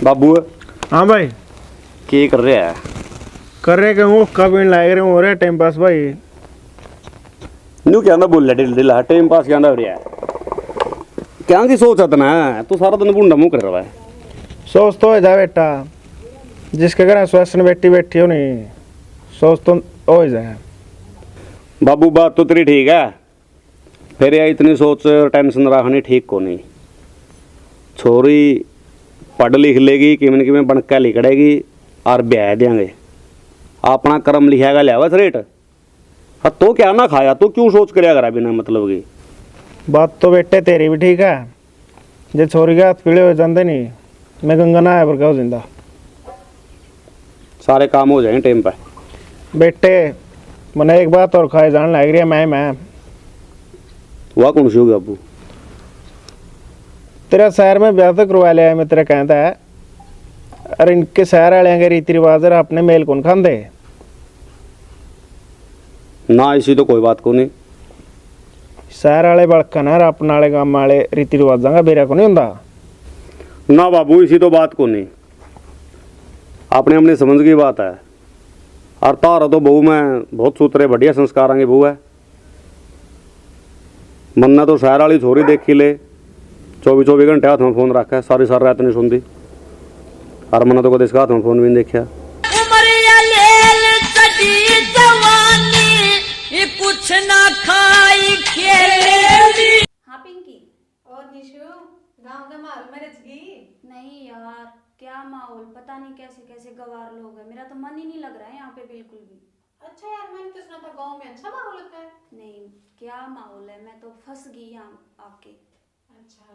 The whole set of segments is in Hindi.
बाबू हाँ भाई। की कर रहा है? कर रहे कहूँ कब इन लाग रहे हो रहे टाइम पास भाई। न्यू क्या बोल रहा टाइम पास क्या हो रहा है? क्या की सोच है तू सारा दिन बूंदा मुंह कर रहा है। सोच तो हो जा बेटा, जिसके घर स्वास्थ्य बैठी बैठी हो नहीं सोच तो हो जाए। बाबू बात तो तेरी ठीक है, फिर यार इतनी सोच टेंशन रखनी ठीक को नहीं। छोरी पढ़ लिख लेगी किमें किमें बनकर लिखड़ेगी और ब्याह देंगे। अपना कर्म लिखेगा लिया रेट। हाँ तो क्या ना खाया तो क्यों सोच कर करा बिना मतलब की। बात तो बेटे तेरी भी ठीक है, जे छोरी के हाथ पीले हो जाते नहीं मैं गंगा ना आया पर क्या जिंदा सारे काम हो जाएंगे टाइम पर। बेटे मैंने एक बात और खाए जान लग रही है। मैं वह कौन सी होगी बाबू? तेरा शहर में ब्याह तो करवा लिया है मैं तेरा कहता है। अरे इनके शहर वाले के रीति रिवाज अपने मेल कौन खाते ना इसी तो कोई बात को नहीं। शहर वाले बड़कन है अपने वाले गांव वाले रीति रिवाजा का बेरा को नहीं होंगे ना बाबू इसी तो बात को नहीं। अपने अपने समझ की बात है। और तारा तो बहू में बहुत सूत्रे बढ़िया संस्कार की बहू है। मन्ना तो शहर वाली छोरी देखी ले 24 घंटे हाथ में फोन रखा है, सारी सारी रात नहीं सुनती। और मन्ना तो कद इसका हाथ में फोन भी नहीं देखा। कुछ ना खाई हाँ पिंकी। और निशु गांव का माहौल में रच गई? नहीं यार क्या माहौल, पता नहीं कैसे कैसे गवार लोग हैं। मेरा तो मन ही नहीं लग रहा है यहाँ पे बिल्कुल भी। अच्छा यार मैंने तो सुना था गांव में अच्छा माहौल होता है। नहीं क्या माहौल है, मैं तो फंस गई यहाँ आके। अच्छा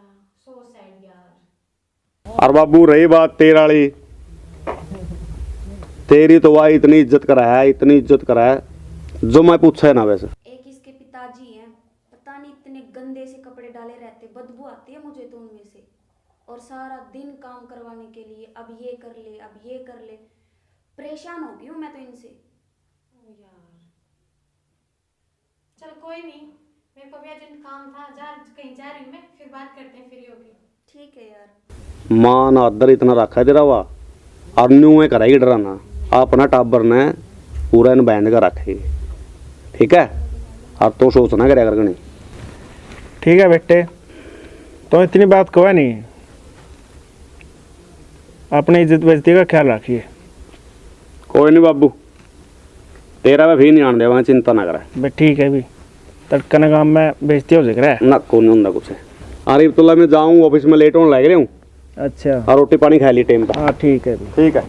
सो सैड यार। और बाबू रही बात तेरी वाली, तेरी तो वह इतनी इज्जत करा है, इतनी इज्जत करा है जो मैं पूछा है ना। वैसे एक इसके पिताजी हैं, पता नहीं इतने गंदे से कपड़े डाले रहते, बदबू आती है मुझे तो उनमें से। और सारा दिन काम करवाने के लिए अब ये कर ले अब ये कर ले, परेशान हो गई हूँ मैं तो इनसे। ओ यार चल कोई नहीं, मेरे को भी अर्जेंट काम था, कहीं जा रही हूँ मैं, फिर बात करते हैं फ्री होगी। ठीक है यार। मां ना अदर इतना रखा है तेरा वाह और न्यू में कराएगी डराना। अपना टाबर ने पूरा इन बैंड का रखेगी, ठीक है? और तो सोचना क्या कर नहीं। ठीक है बेटे, तो इतनी बात कहो नहीं, अपनी इज्जत बेइज्जती का ख्याल रखिए। कोई नहीं बाबू, तेरा मैं भी नहीं आन देवा, चिंता ना करे। भाई ठीक है भी, तड़कन काम में बेइज्जती हो जिक्र है ना कौन नहीं कुछ है। अरे अब्दुल्ला मैं जाऊँ ऑफिस में लेट होने लग रही हूँ। अच्छा और रोटी पानी खा ली टाइम पर। हाँ ठीक है भी। ठीक है।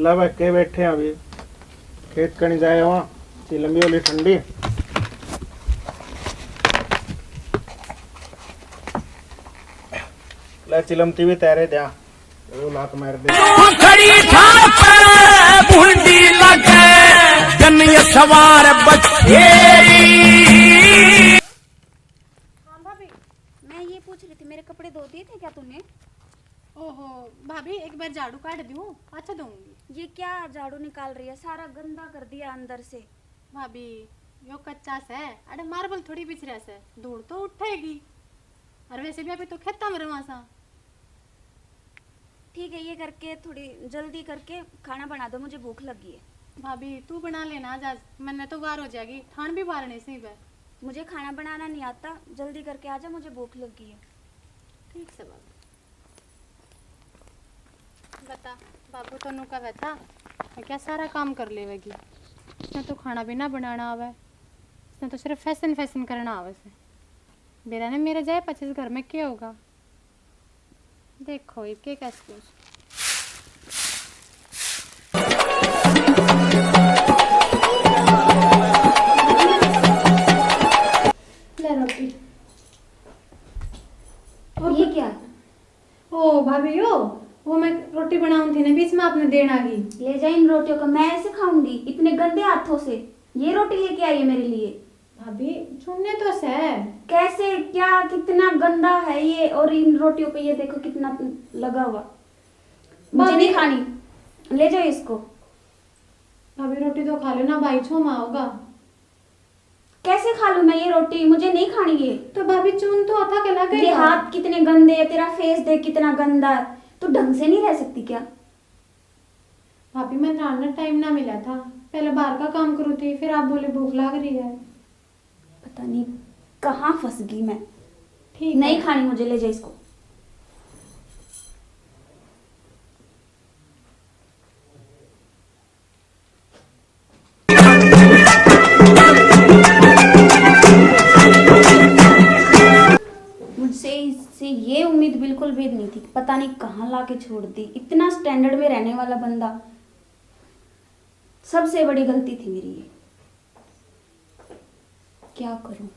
लब के बैठे हैं अभी, खेत कहीं जाए वहाँ लंबी वाली ठंडी। ले चिलमती भी तैरे दिया वो लात मार दे। खड़ी भूंडी लगे जन्य सवार बचेरी। हाँ भाभी। मैं ये पूछ रही थी, मेरे कपड़े धो दिए थे क्या तूने? ओहो भाभी एक बार झाड़ू काट दूँ? अच्छा दूंगी। ये क्या झाड़ू निकाल रही है, सारा गंदा कर दिया अंदर से। भाभी यो कच्चा से अरे मार्बल थोड़ी बिछ रहा से, धूल तो उठेगी। और वैसे भी अभी तो खेता में रहा सा। ठीक है ये करके थोड़ी जल्दी करके खाना बना दो, मुझे भूख लगी है। भाभी तू बना लेना आज, मैंने तो वार हो जाएगी, ठान भी बारने से ही। मुझे खाना बनाना नहीं आता, जल्दी करके आजा, मुझे भूख लगी है। ठीक से बाबू बता। बाबू तो नुका बैठा मैं क्या सारा काम कर लेवेगी। इसने तो खाना भी ना बनाना आवे, इसने तो सिर्फ फैशन फैशन करना आवे से। बेरा ने मेरे जाए 25 घर में क्या होगा। देखो ये क्या कैसे ले रोटी। ये क्या है? ओ भाभी वो मैं रोटी बनाऊं थी ना, बीच में आपने देना गई। ले जा इन रोटियों को, मैं ऐसे खाऊंगी इतने गंदे हाथों से? ये रोटी लेके आई है मेरे लिए। भाभी छूने तो से कैसे, क्या, कितना गंदा है ये। और इन रोटियों पे ये देखो कितना लगा हुआ। मुझे नहीं खानी, ले जाओ इसको। भाभी रोटी तो खा लो ना, भाई छो माँ होगा। कैसे खा लूं मैं ये रोटी? मुझे नहीं खानी ये। तो भाभी चून तो था के लगे तेरे हाथ कितने गंदे है, तेरा फेस देख कितना गंदा है। तू ढंग से नहीं रह सकती क्या? भाभी मैं नहाना टाइम ना मिला था, पहले बाहर का काम करूँ थी, फिर आप बोले भूख लग रही है। पता नहीं कहाँ फंस गई मैं। ठीक नहीं है। खानी मुझे, ले जा इसको। मुझसे इससे ये उम्मीद बिल्कुल भी नहीं थी। पता नहीं कहाँ लाके छोड़ दी। इतना स्टैंडर्ड में रहने वाला बंदा। सबसे बड़ी गलती थी मेरी ये। क्या करूं?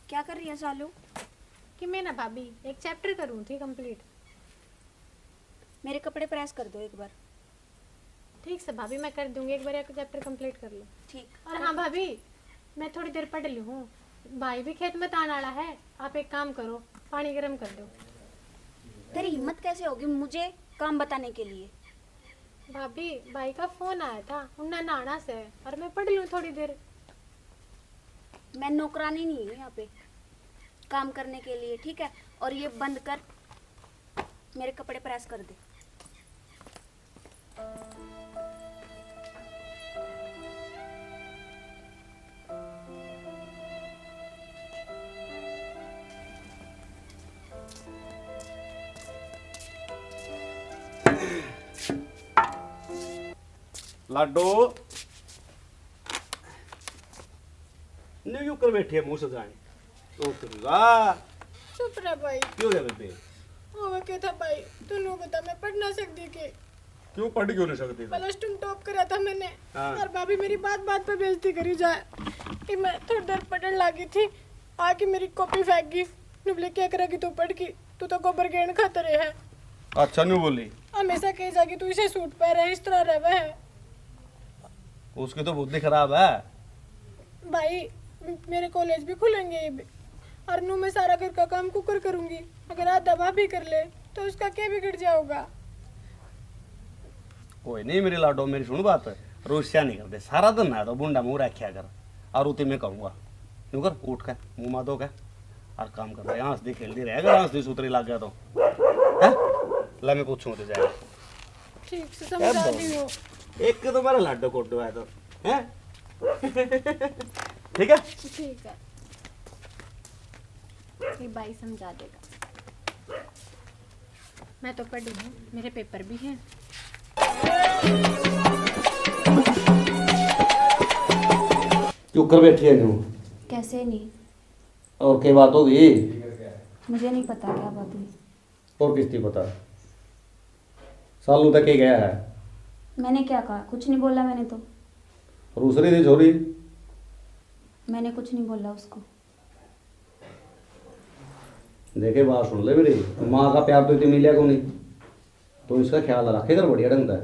क्या कर रही है सालू? कि मैं ना भाभी एक चैप्टर करूँ थी कंप्लीट। मेरे कपड़े प्रेस कर दो एक बार। ठीक से भाभी मैं कर दूंगी, एक बार एक चैप्टर कंप्लीट कर लो। ठीक। और हाँ भाभी, मैं थोड़ी देर पढ़ ली हूँ, भाई भी खेत में तान आना है। आप एक काम करो, पानी गर्म कर दो। तेरी हिम्मत कैसे होगी मुझे काम बताने के लिए? भाभी भाई का फोन आया था, उन्हें नहाना से है, और मैं पढ़ लूँ थोड़ी देर। मैं नौकरानी नहीं हूँ यहाँ पे काम करने के लिए, ठीक है? और ये बंद कर, मेरे कपड़े प्रेस कर दे। लाडो ने क्यों कर बैठी है मुंह सजाए? तो तेरा चुप रह भाई। क्यों रे बेबे? वो क्या था भाई, तू बता, मैं पढ़ ना सकती के। क्यों पढ़ क्यों नहीं सकती? प्लस टू टॉप करा था मैंने। हाँ। और भाभी मेरी बात बात पे बेइज्जती करी जाए कि मैं थोड़ी देर पढ़ने लगी थी, आके मेरी कॉपी फेंक गई। बोले क्या करेगी तू पढ़ की, तू तो गोबर गेंद खाता रहे है। अच्छा नहीं बोली? हमेशा कही जागी तू इसे सूट पहन रहे, इस तरह रहे है। उसकी तो बुद्धि खराब है। भाई मेरे कॉलेज भी खुलेंगे ये भी, और नू मैं सारा घर का काम कुकर करूंगी। अगर आधा भाभी कर ले तो उसका क्या बिगड़ जाओगा। कोई नहीं मेरी लाडो, मेरी सुन बात। रोस्या नहीं करते सारा दिन ना तो बुंडा मुंह रखा कर। और उती मैं कहूँगा क्यों कर उठ कर मुँह मा दो कर और काम कर रहा है। हंसती खेलती रहेगा, हंसती सूतरी लग गया तो है? ला मैं पूछूँ तो जाएगा। ठीक से समझा दी हो। एक तो मेरा लाडो कोडो है तो है। ठीक है ठीक है, ये भाई समझा देगा। मैं तो पढ़ी हूँ, मेरे पेपर भी हैं। क्यों कर बैठी है? क्यों? कैसे नहीं? और क्या बात होगी? मुझे नहीं पता क्या बात हुई। और किसकी पता? सालू तक ही गया है। मैंने क्या कहा? कुछ नहीं बोला मैंने तो। दूसरी थी छोरी। मैंने कुछ नहीं बोला उसको। देखे बात सुन ले मेरी, माँ का प्यार तो इतनी मिलिया को नहीं, तो इसका ख्याल रखे कर बढ़िया ढंग से।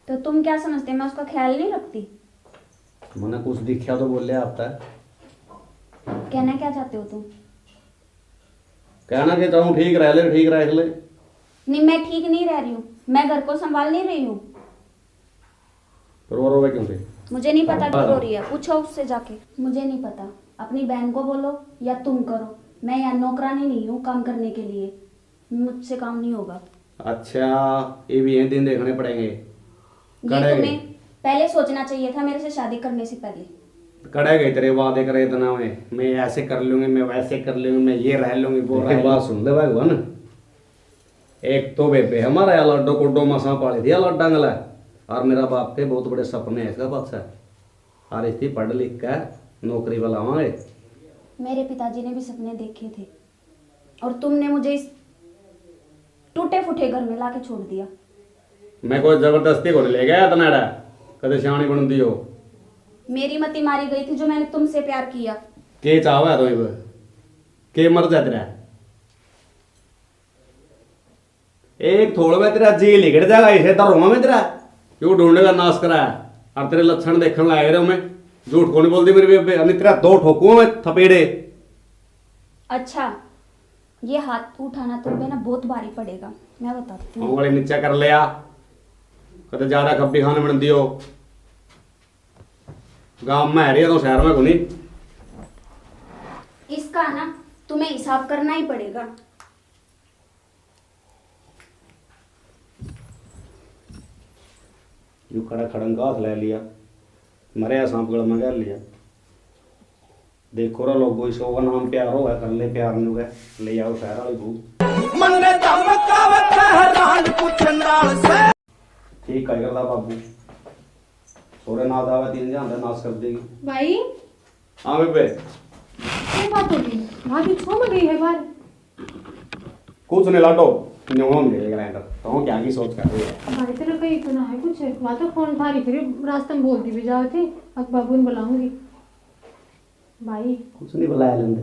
तो तुम क्या समझते, मैं उसका ख्याल नहीं रखती? मैंने कुछ दिखा तो बोल लिया आपका। कहना क्या चाहते हो तुम? कहना कि चाहूँ ठीक रह ले, ठीक रह ले। नहीं, मैं ठीक नहीं रह रही हूँ। मैं घर को संभाल नहीं रही हूँ। रो रो क्यों थे? मुझे नहीं पता क्यों रो रही है, पूछो उससे जाके। मुझे नहीं पता, अपनी बहन को बोलो या तुम करो। मैं यहाँ नौकरानी नहीं हूँ काम करने के लिए, मुझसे काम नहीं होगा। अच्छा ये भी ये दिन देखने पड़ेंगे। ये कड़े तुम्हें पहले सोचना चाहिए था, मेरे से शादी करने से पहले। कड़े गए तेरे वादे करे इतना में, मैं ऐसे कर लूंगी, मैं वैसे कर लूंगी, मैं ये रह लूंगी, वो रह। बात सुन ले भगवान, एक तो बेबे हमारा या लड्डो कोडो मसा पाली थी लड्डा गला, और मेरा बाप के बहुत बड़े सपने है इसका पास। और इसी पढ़ लिख कर नौकरी वाला हमारे। मेरे पिताजी ने भी सपने देखे थे, और तुमने मुझे इस टूटे फूटे घर में लाके छोड़ दिया। मैं कोई जबरदस्ती को नहीं ले गया इतना कदे सियाणी बन दी हो। मेरी मती मारी गई थी जो मैंने तुमसे प्यार किया। के चाहवा तो के मर जा तेरा एक थोड़ा में तेरा जी लिगड़ जाएगा इसे तरुआ में तेरा क्यों ढूंढेगा नाश करा। और तेरे लक्षण देखने लाए रहे मैं झूठ को नहीं बोलती मेरी बेबे, तेरा दो ठोकू मैं थपेड़े। अच्छा, ये हाथ उठाना तुम पे ना बहुत भारी पड़ेगा, मैं बताती हूँ। ਉਂਗਲੀ ਨੀਚੇ ਕਰ ਲਿਆ कदे ज्यादा खब्बी खाने बनती हो गांव में है तो शहर में घुनी इसका ना तुम्हें हिसाब करना ही पड़ेगा। यू खड़ा खड़ंगा हाथ ले लिया मरे सांप गल में गल लिया देखो रा लोगो इसो का नाम प्यार होगा कर ले प्यार नु गए ले आओ शहर वाली बू मन धमकावत हैरान कुछ नाल से ठीक है करदा बाबू सोरे ना दावा तीन जान नाश कर देगी भाई हां बेबे क्या बात होगी? भाभी छो में गई है बाहर। कुछ नहीं लाटो न्यून दे ग्राइंडर तो क्या की सोच कर रही है भाई तेरा कहीं तो ना है कुछ, वहाँ तो फोन था रही, फिर रास्ते में बोलती भी जाओ थे, अब बाबू ने बुलाऊंगी। भाई कुछ नहीं बुलाया लेंदे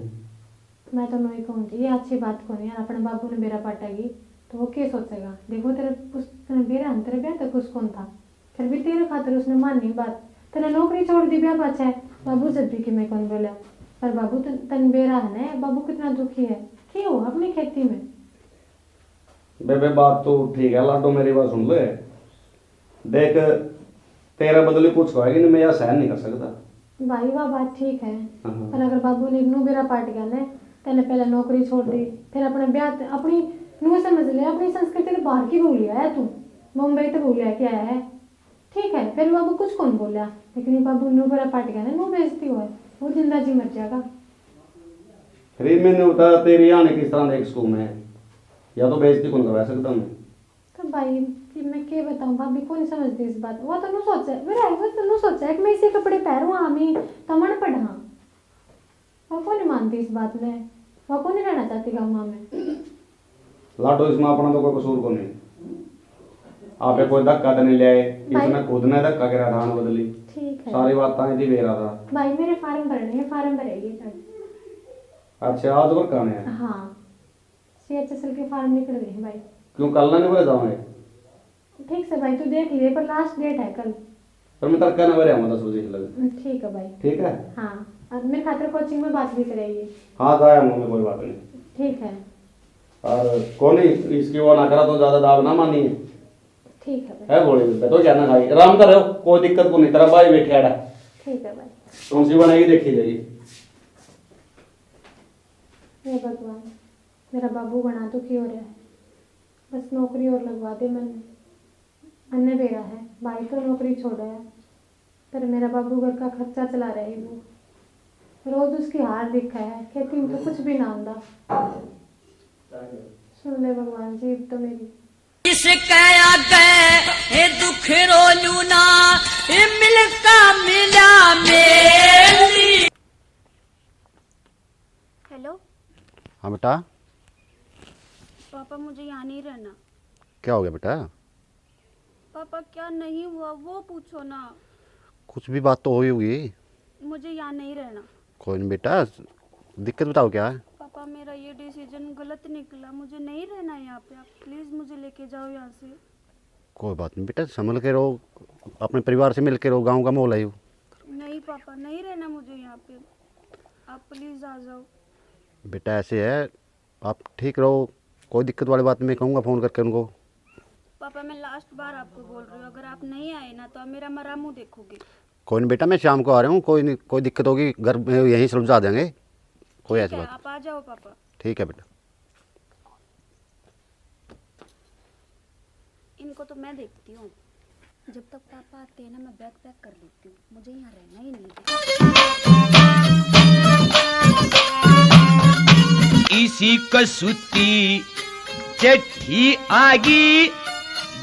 मैं तो नहीं कहूँगी, ये अच्छी बात को नहीं यार, अपने बाबू ने बेरा पाटेगी तो वो क्या सोचेगा? देखो तेरे बेरा हम तेरे ब्याह तक कुछ कौन था, फिर भी तेरे खातिर उसने मानी बात, तेने नौकरी छोड़ दी ब्याह पाचा है, बाबू से भी कि मैं कौन बोला, पर बाबू तन बेरा है ना, बाबू कितना दुखी है, क्यों अपनी खेती में। बेबे बात तो ठीक है लाडो मेरी बात सुन ले देख तेरा बदले कुछ होएगी नहीं मैं यह सहन नहीं कर सकता भाई वाह बात ठीक है, हाँ। पर अगर बाबू ने नू बेरा पाट गया ना, तेने पहले नौकरी छोड़ दी, फिर अपने ब्याह अपनी नू समझ ले, अपनी संस्कृति तो बाहर की भूल गया है तू, मुंबई तो भूल गया क्या है, ठीक है फिर बाबू कुछ कौन बोला, लेकिन ये बाबू नू बेरा पाट गया ना, नू बेइज्जती हुआ है, वो जिंदा जी मर जाएगा। फिर मैंने बता तेरी आने किस तरह देख स्कूल में या तो बेइज्जती कौन करवा सकता मैं तो भाई कि मैं क्या बताऊं, भाभी को नहीं समझती इस बात, वो तो नू सोचा है मेरा वो तो नू सोचा है कि मैं इसे कपड़े पहनूं आमी तमन पढ़ा, वो को नहीं मानती इस बात में, वो को नहीं रहना चाहती गाँव में। लाडो इसमें अपना तो कोई कसूर को नहीं आपे कोई धक्का तो नहीं ले आए इसने खुद ने धक्का गिरा ठान बदली ठीक है सारी बात थी बेरा था भाई, मेरे फार्म भरने हैं, फार्म भरेगी सर। अच्छा आज और कहने हैं हाँ CHSL के फार्म निकल गए हैं भाई। क्यों कल ना नहीं बोले जाओगे ठीक से भाई तू देख लिए, पर लास्ट डेट है कल। पर मैं तड़का ना भरे आऊंगा 10 बजे से लगे ठीक है भाई। ठीक है हाँ और मेरे खातिर कोचिंग में बात भी करेगी। हाँ तो आया मैं कोई बात नहीं ठीक है और कौन इसकी वो ना करा तो ज्यादा दाव ना मानी ठीक है भाई। है बोले तो क्या ना खाई आराम कर रहे हो कोई दिक्कत को नहीं तेरा भाई बैठे आड़ा ठीक है भाई। कौन सी बनाएगी देखी जाएगी हे भगवान मेरा बाबू बना तो क्यों रहा है, बस नौकरी और लगवा दे मैंने, अन्य बेरा है भाई तो नौकरी छोड़ा है, पर मेरा बाबू घर का खर्चा चला रहा है, वो रोज उसकी हार दिखा है, खेती में तो कुछ भी ना आंदा। सुन ले भगवान जी तो मेरी इसके आगे दुख रोलू ना मिलका मिला मेरी। हेलो हाँ बेटा पापा, मुझे यहाँ नहीं रहना। क्या हो गया बेटा? पापा क्या नहीं हुआ वो पूछो ना। कुछ भी बात तो हुई होगी। मुझे यहाँ नहीं रहना। कोई नहीं बेटा, दिक्कत बताओ क्या है? पापा मेरा ये डिसीजन गलत निकला, मुझे नहीं रहना यहाँ पे, आप प्लीज़ मुझे लेके जाओ यहाँ से। कोई बात नहीं बेटा, संभल के रहो, अपने परिवार से मिल के रहो, गाँव का माहौल है। नहीं पापा नहीं रहना मुझे यहाँ पे, आप प्लीज़ आ जाओ। बेटा ऐसे है, आप ठीक रहो, कोई दिक्कत वाली बात मैं कहूँगा फ़ोन करके उनको। पापा मैं लास्ट बार आपको बोल रही हूँ, अगर आप नहीं आए ना तो आप मेरा मरा मुँह देखोगे। कोई नहीं बेटा, मैं शाम को आ रहा हूँ, कोई नहीं, कोई दिक्कत होगी घर में यहीं सुलझा देंगे, कोई ऐसी ठीक है, बात। आप आ जाओ पापा। ठीक है बेटा। इनको तो मैं देखती हूँ, जब तक पापा आते हैं ना मैं बैग पैक कर लेती हूँ, मुझे यहाँ रहना ही नहीं। इसी कसूती चिट्ठी आगी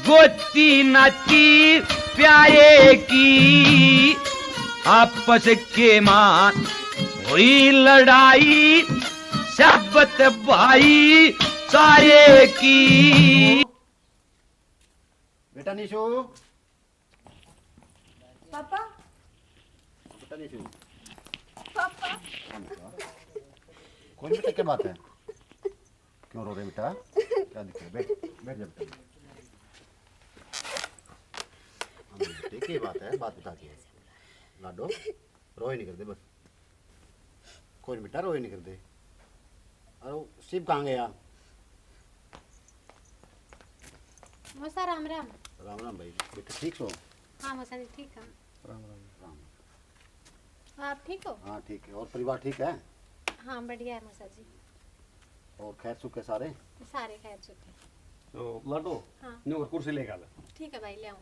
गोती नाती प्यारे की आपस के मां हुई लड़ाई शब्बत भाई सारे की। बेटा निशु, पापा बेटा निशु, कौन बेटा क्या बात है? क्यों रो रहे बेटा? क्या दिक्कत है? बैठ बैठ जा बेटा। बेटे क्या बात है? बात बता के लाडो, रोए नहीं करते बस, कोई बेटा रोए नहीं करते, और वो शिव कहाँ गया? मौसा राम राम। राम राम भाई, बेटा ठीक हो? हाँ मौसा जी ठीक है। राम राम। आप ठीक हो? हाँ ठीक है। और परिवार ठीक है? हाँ बढ़िया है मौसा जी। और खैर सुख है सारे? सारे खैर चुके। तो लाडो हाँ न्यू कुर्सी लेके आ ठीक है भाई ले आऊँ।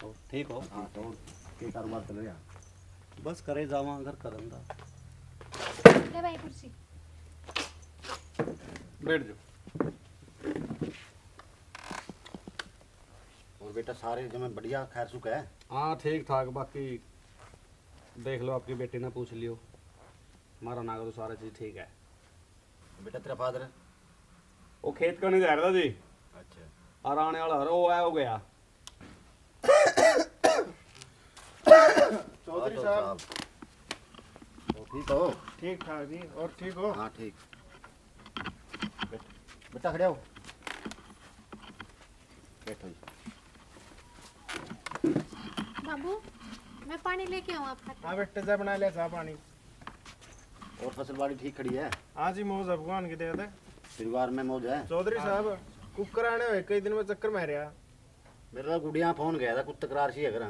तो ठीक हो? हाँ तो के कारोबार चल रहा? बस करे जावा अगर करंदा। ले भाई कुर्सी। बैठ जाओ। और बेटा सारे जमे बढ़िया खैर सुख है? हाँ ठीक ठाक, बाकी देख लो आपकी बेटी ने पूछ लियो, हमारा नागा तो सारा चीज ठीक है। बेटा तेरा फादर? वो खेत का नहीं जा रहा जी, अच्छा। और आने वाला वो है हो गया। चौधरी साहब तो ठीक हो? ठीक ठाक जी। और ठीक हो? हाँ ठीक। बेटा खड़े हो, बैठो जी। बाबू मैं पानी लेके आऊँ आपका? हाँ बेटे जा बना लिया चाह पानी। और फसल बाड़ी ठीक खड़ी है? आज ही मौज है भगवान की दया दे। परिवार में मौज है? चौधरी साहब कुकर आने हुए कई दिन में चक्कर में रहा। मेरा गुड़िया फोन गया था, कुछ तकरार सी है घर?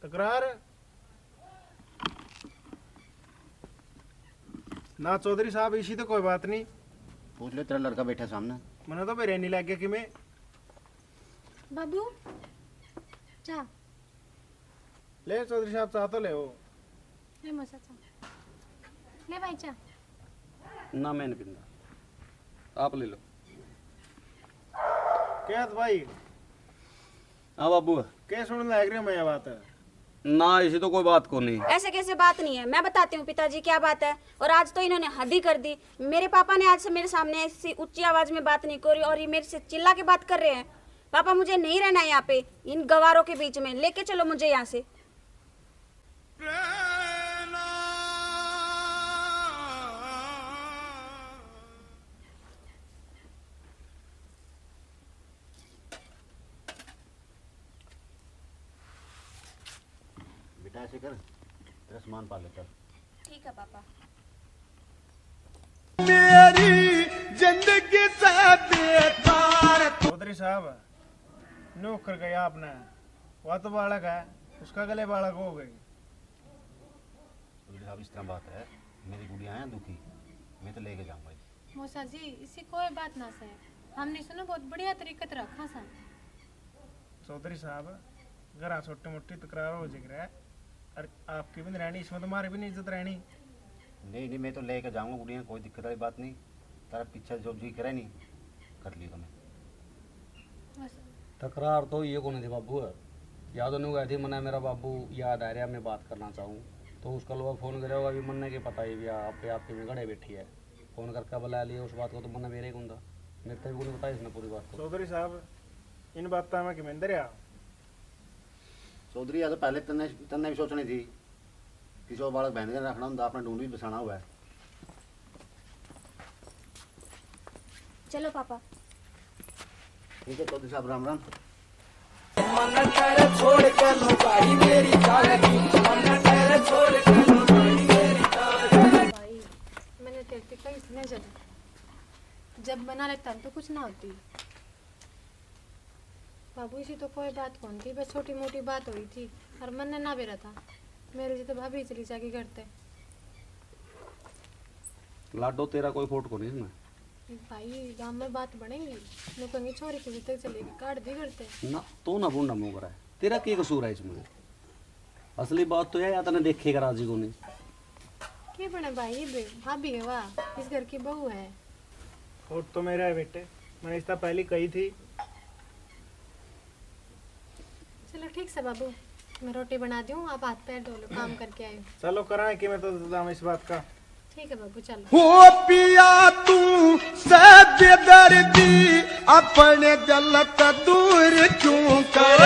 तकरार ना चौधरी साहब, इसी तो कोई बात नहीं। पूछ ले, तेरा लड़का बैठा सामने। मैंने तो मेरे नहीं लग गया कि मैं बाबू जा ले चौधरी साहब चाह तो ले वो। ले मौसा चा ले भाई चा। ना मैं नहीं पींदा, आप ले लो। क्या भाई हाँ बाबू क्या सुनने लग रही हूँ मैं ये बात है? ना, इसी तो कोई बात को नहीं। ऐसे कैसे बात नहीं है, मैं बताती हूँ पिताजी क्या बात है। और आज तो इन्होंने हद ही कर दी। मेरे पापा ने आज से मेरे सामने ऐसी ऊंची आवाज में बात नहीं करी और ये मेरे से चिल्ला के बात कर रहे हैं। पापा मुझे नहीं रहना यहाँ पे, इन गवारों के बीच में, लेके चलो मुझे यहाँ से। बेटा ऐसे कर, तेरा सामान पा ले चल। ठीक है पापा। मेरी जिंदगी से बेकार चौधरी साहब नौकर गया आपने, वह तो बालक है, उसका गले बालक हो गई। साहब इस तरह बात है, मेरी गुड़िया है दुखी, मैं तो लेके जाऊंगा। मौसा जी इसी कोई बात ना से हमने सुनो बहुत बढ़िया तरीके से रखा सन। चौधरी साहब घर छोटी मोटी तकरार हो जाएगी रहा, और आपकी भी नहीं रहनी, इसमें तुम्हारी भी नहीं इज्जत रहनी। नहीं नहीं, मैं तो लेके जाऊंगा गुड़िया, कोई दिक्कत वाली बात नहीं। तेरा पीछे जो जी करे नहीं कर लियो तुम्हें। तकरार तो ये कौन थी बाबू, याद नहीं गई थी मना मेरा बाबू याद आ रहा, मैं बात करना चाहूँ तो उसका लोग फोन करे होगा, अभी मन के पता ही भी आपके में घड़े बैठी है, फोन करके बुला लिया उस बात को, तो मन मेरे कौन था, मेरे तो भी बताया इसने पूरी बात को। चौधरी साहब इन बात में किमेंदर या चौधरी या तो पहले तन्ने भी सोचनी थी, किसी और बालक बहन के रखना होंगे, अपना ढूंढ भी बसाना हुआ है। चलो पापा। ठीक है चौधरी साहब, राम राम। मन कर छोड़ कर लुकाई मेरी जान की, मन कर छोड़ कर लुकाई मेरी जान। भाई मैंने तेरे कहीं सुने जब बना लेता तो कुछ ना होती। बाबू इसी तो कोई बात कौन थी, बस छोटी मोटी बात हुई थी और मन ने ना बेरा था। मेरे से तो भाभी चली जाके करते। लाडो तेरा कोई फोट को नहीं इसमें। भाई गांव में बात बढ़ेंगी, लोग कहेंगे छोरी की तक चलेगी, काट दी करते। ना तो ना बूढ़ा मुँह करा है, तेरा क्या कसूर है इसमें? असली बात तो है या तने देखेगा राजी को नहीं। क्या बने भाई, ये भाभी है वाह, इस घर की बहू है। और तो मेरा है बेटे, मैंने इसका पहले कही थी। चलो ठीक से बाबू, मैं रोटी बना दूँ, आप हाथ पैर धो लो, काम करके आए। चलो कराएं कि मैं तो दाम इस बात का। ठीक है बाबू चलो। हो पिया तू से बेदर्दी, अपने दिल दूर क्यों कर